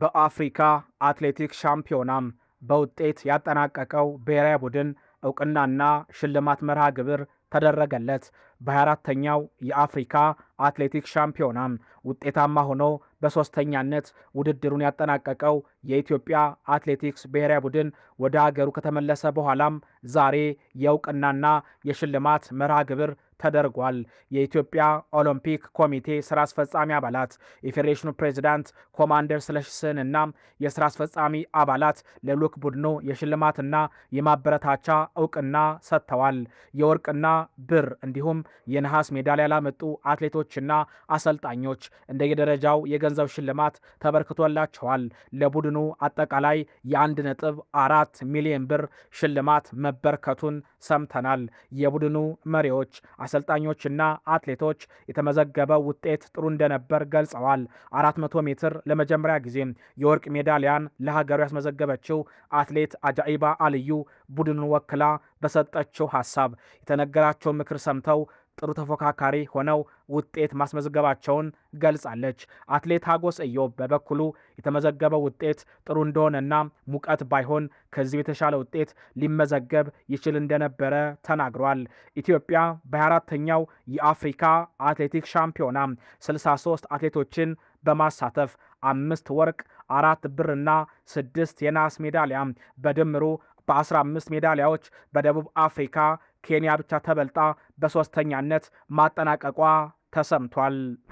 በአፍሪካ አትሌቲክስ ሻምፒዮናም በውጤት ያጠናቀቀው ብሔራዊ ቡድን እውቅናና ሽልማት መርሃ ግብር ተደረገለት። በ24ተኛው የአፍሪካ አትሌቲክስ ሻምፒዮናም ውጤታማ ሆኖ በሦስተኛነት ውድድሩን ያጠናቀቀው የኢትዮጵያ አትሌቲክስ ብሔራዊ ቡድን ወደ አገሩ ከተመለሰ በኋላም ዛሬ የእውቅናና የሽልማት መርሃ ግብር ተደርጓል። የኢትዮጵያ ኦሎምፒክ ኮሚቴ ስራ አስፈጻሚ አባላት፣ የፌዴሬሽኑ ፕሬዚዳንት ኮማንደር ስለሺ ስህንና የስራ አስፈጻሚ አባላት ለልዑክ ቡድኑ የሽልማትና የማበረታቻ እውቅና ሰጥተዋል። የወርቅና ብር እንዲሁም የነሐስ ሜዳሊያ ላመጡ አትሌቶችና አሰልጣኞች እንደየደረጃው የገንዘብ ሽልማት ተበርክቶላቸዋል። ለቡድኑ አጠቃላይ የ1.4 ሚሊዮን ብር ሽልማት መበርከቱን ሰምተናል። የቡድኑ መሪዎች፣ አሰልጣኞችና አትሌቶች የተመዘገበው ውጤት ጥሩ እንደነበር ገልጸዋል። 400 ሜትር ለመጀመሪያ ጊዜ የወርቅ ሜዳሊያን ለሀገሩ ያስመዘገበችው አትሌት አጃኢባ አልዩ ቡድኑን ወክላ በሰጠችው ሀሳብ የተነገራቸውን ምክር ሰምተው ጥሩ ተፎካካሪ ሆነው ውጤት ማስመዝገባቸውን ገልጻለች። አትሌት ሀጎስ ኢዮብ በበኩሉ የተመዘገበው ውጤት ጥሩ እንደሆነና ሙቀት ባይሆን ከዚህ የተሻለ ውጤት ሊመዘገብ ይችል እንደነበረ ተናግሯል። ኢትዮጵያ በ24ተኛው የአፍሪካ አትሌቲክስ ሻምፒዮና 63 አትሌቶችን በማሳተፍ 5 ወርቅ፣ 4 ብርና 6 የናስ ሜዳሊያ በድምሩ በ15 ሜዳሊያዎች በደቡብ አፍሪካ ኬንያ ብቻ ተበልጣ በሦስተኛነት ማጠናቀቋ ተሰምቷል።